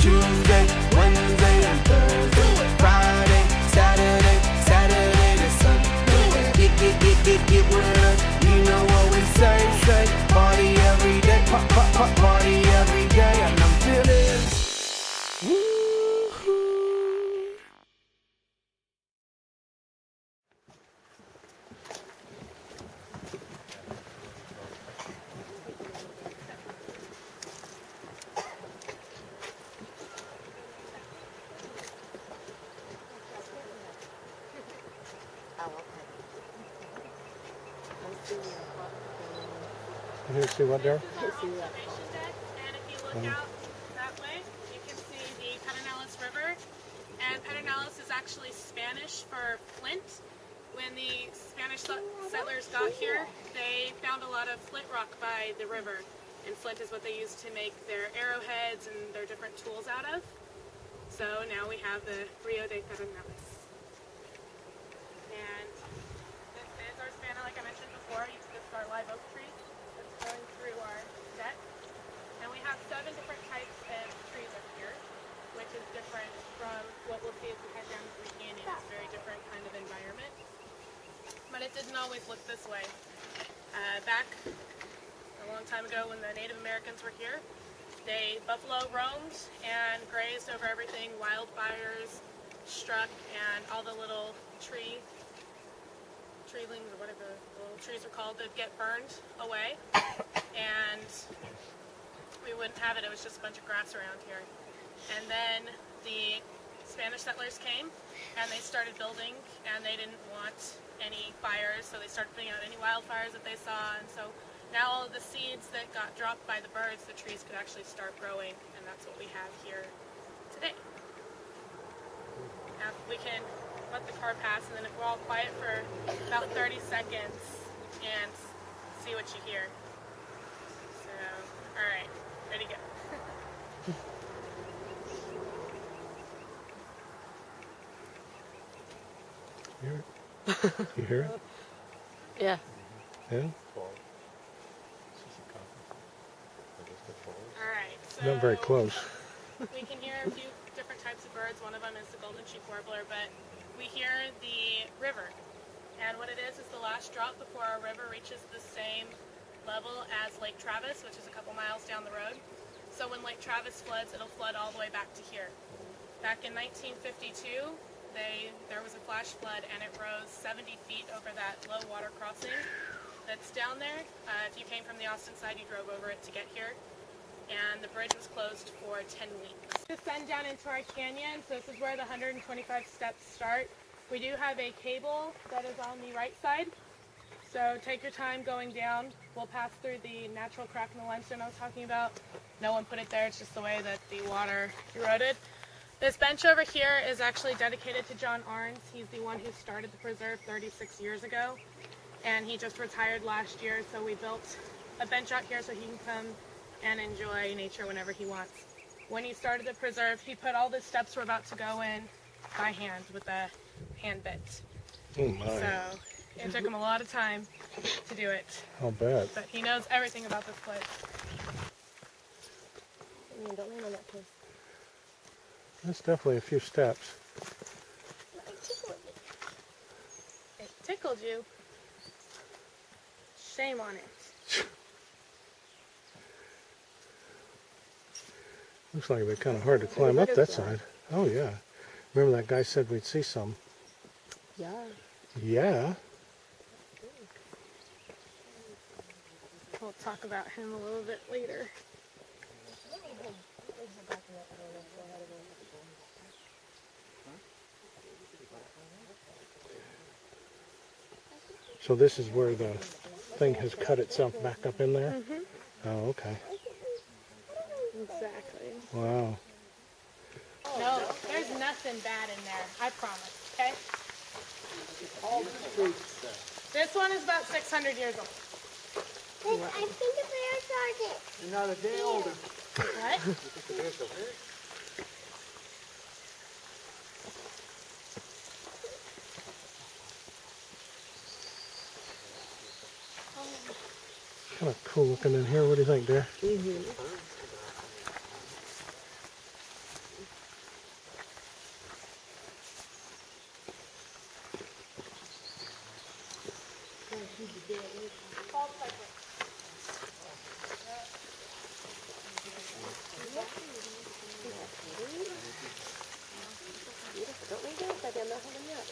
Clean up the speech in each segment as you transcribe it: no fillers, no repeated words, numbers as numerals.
Tuesday, Wednesday, and Thursday. Friday, Saturday, Saturday to Sunday. Get with us. You know what we say. Party every day, party every day, and I'm feeling. You can see what there? Observation deck, and if you look out that way, you can see the Pedernales River. And Pedernales is actually Spanish for flint. When the Spanish settlers got here, they found a lot of flint rock by the river. And flint is what they used to make their arrowheads and their different tools out of. So now we have the Rio de Pedernales. And this is our Spana, like I mentioned before. This is our live oak tree that's growing through our deck. And we have 7 different types of trees up here, which is different from what we'll see as we head down to the canyon. It's a very different kind of environment. But it didn't always look this way. Back a long time ago when the Native Americans were here, buffalo roamed and grazed over everything. Wildfires struck and all the little treelings or whatever the little trees are called would get burned away. And we wouldn't have it. It was just a bunch of grass around here. And then the Spanish settlers came and they started building, and they didn't want any fires, so they started putting out any wildfires that they saw. And so now all of the seeds that got dropped by the birds, the trees could actually start growing, and that's what we have here today. Now we can let the car pass, and then if we're all quiet for about 30 seconds and see what you hear. So, all right, ready to go. You hear it? You hear it? Yeah. Yeah? Alright, so Not very close. we can hear a few different types of birds. One of them is the golden sheep warbler, but we hear the river. And what it is the last drop before our river reaches the same level as Lake Travis, which is a couple miles down the road. So when Lake Travis floods, it'll flood all the way back to here. Back in 1952, there was a flash flood, and it rose 70 feet over that low water crossing that's down there. If you came from the Austin side, you drove over it to get here. And the bridge was closed for 10 weeks. Descend down into our canyon, so this is where the 125 steps start. We do have a cable that is on the right side, so take your time going down. We'll pass through the natural crack in the limestone I was talking about. No one put it there, it's just the way that the water eroded. This bench over here is actually dedicated to John Arns. He's the one who started the preserve 36 years ago, and he just retired last year, so we built a bench out here so he can come and enjoy nature whenever he wants. When he started the preserve, he put all the steps we're about to go in by hand with a hand bit. Oh my. So it took him a lot of time to do it. I'll bet. But he knows everything about this place. Don't lean on that place. That's definitely a few steps. It tickled you. Shame on it. Looks like it'd be kind of hard to climb up that side. Oh yeah. Remember that guy said we'd see some. Yeah. Yeah. We'll talk about him a little bit later. So this is where the thing has cut itself back up in there? Mm-hmm. Oh, okay. Exactly. Wow. No, there's nothing bad in there. I promise, okay? This one is about 600 years old. I think the bears are it. You're not a day older. What? Kind of cool looking in here. What do you think, dear? Don't we do it? I'm not holding you up.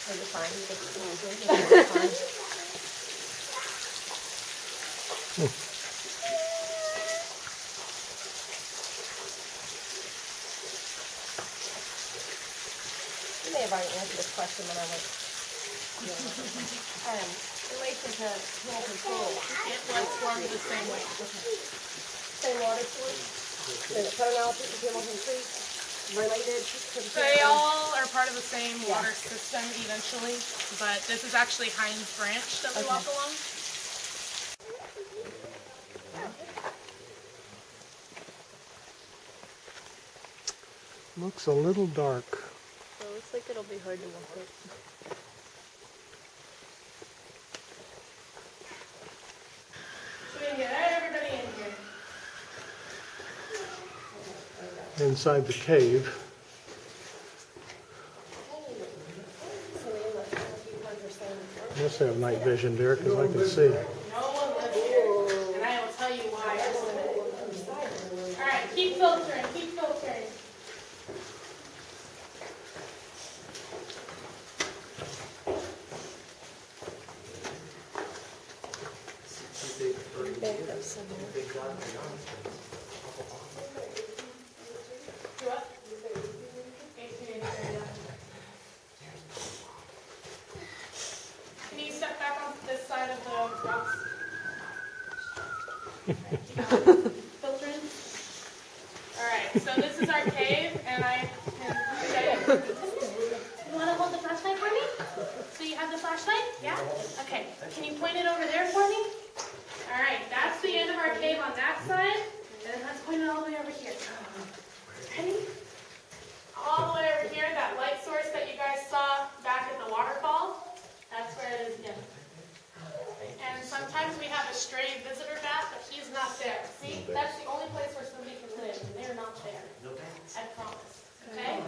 Are you fine? You may have already answered this question when I went. In relation to Hamilton Pool, It was formed the same way. same water source, is Carnality and Hamilton Creek related to the They all are part of the same water system eventually, but this is actually Hines Branch that we walk along. Looks a little dark. So it looks like it'll be hard to walk it. So we can get everybody in here. Inside the cave. Must have night vision, Derek, because I can see. No one lives here, and I will tell you why. All right, keep filtering, keep filtering. Do what? 18. Can you step back on this side of the rocks? Filtering. All right, so this is our cave, and I can say, you want to hold the flashlight for me? So you have the flashlight? Yeah? Okay. Can you point it over there for me? All right, that's the end of our cave on that side, and then let's point it all the way over here. Ready? All the way over here, that light source that you guys saw back at the waterfall, that's where it is again. And sometimes we have a stray visitor bat, but he's not there. See, that's the only place where somebody can live, and they're not there. I promise. Okay?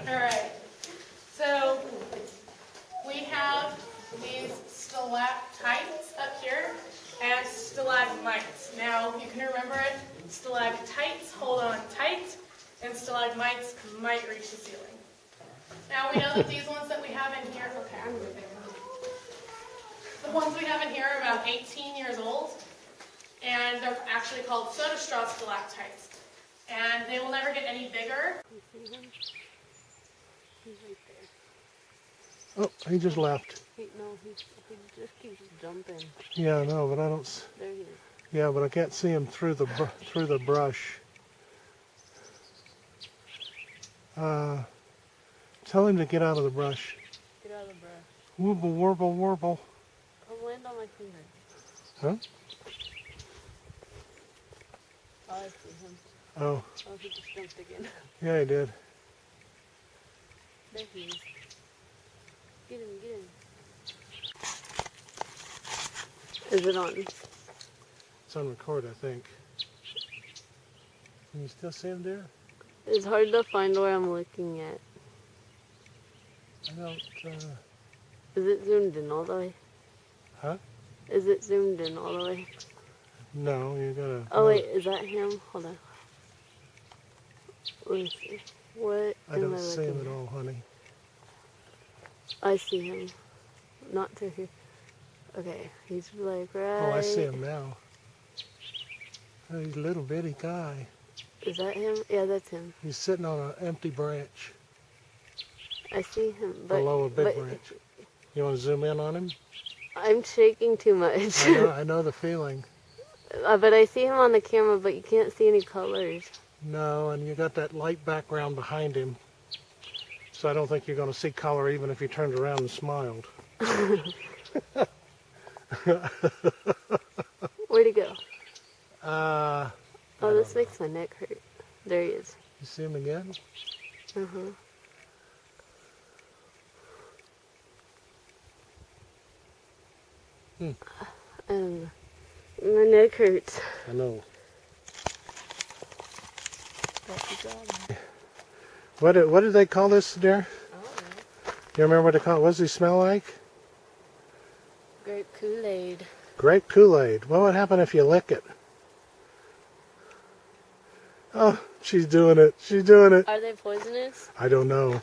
All right. So we have these stalactites up here and stalagmites. Now you can remember it. Stalactites hold on tight, and stalagmites might reach the ceiling. Now we know that these ones that we have in here, okay, I'm moving. The ones we have in here are about 18 years old, and they're actually called soda straw stalactites. And they will never get any bigger. You see him? He's right there. Oh, he just left. He just keeps jumping. Yeah, I know, but I don't. There he is. Yeah, but I can't see him through the brush. Tell him to get out of the brush. Get out of the brush. Warble, warble, warble. Come land on my finger. Huh? Oh, I see him. Oh, Oh, he just jumped again. yeah, he did. There he is. Get him, get him. Is it on? It's on record, I think. Can you still see him there? It's hard to find where I'm looking at. I don't, Is it zoomed in all the way? huh? Is it zoomed in all the way? No, you gotta. Oh wait, is that him? Hold on. Let me see. What I am don't I see looking him at all, honey. I see him. Not through here. Okay, he's like right. Oh, I see him now. Oh, he's a little bitty guy. Is that him? Yeah, that's him. He's sitting on an empty branch I see him, but below a big branch. You want to zoom in on him? I'm shaking too much. I know the feeling. But I see him on the camera, but you can't see any colors. No, and you got that light background behind him. So I don't think you're going to see color even if you turned around and smiled. Where'd he go? I Oh, this don't makes my neck hurt. There he is. You see him again? Uh-huh. And my neck hurts. I know. What did they call this, dear? I don't know. You remember what they call it? What does he smell like? Grape Kool-Aid. Grape Kool-Aid. What would happen if you lick it? Oh, she's doing it. She's doing it. Are they poisonous? I don't know.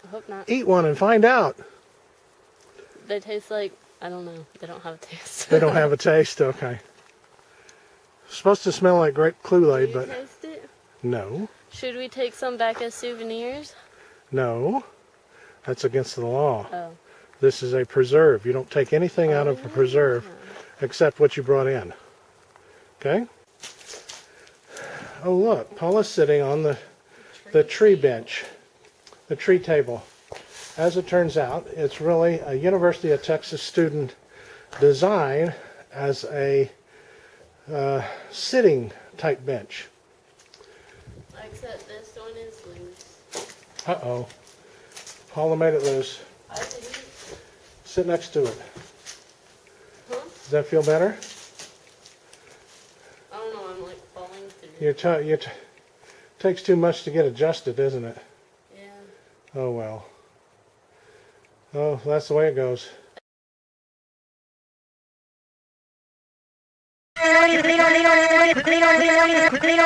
I hope not. Eat one and find out. They taste like, I don't know. They don't have a taste. They don't have a taste? Okay. It's supposed to smell like grape Kool-Aid, Will you but taste it? no. Should we take some back as souvenirs? No. That's against the law. Oh. This is a preserve. You don't take anything out of a preserve except what you brought in. Okay? Oh, look. Paula's sitting on the tree bench, the tree table. As it turns out, it's really a University of Texas student design as a sitting type bench. Except this one is loose. Uh-oh. Paula made it loose. I didn't. Sit next to it. Huh? Does that feel better? I don't know. I'm like falling through. Takes too much to get adjusted, isn't it? Yeah. Oh, well. Oh, that's the way it goes. Quickly,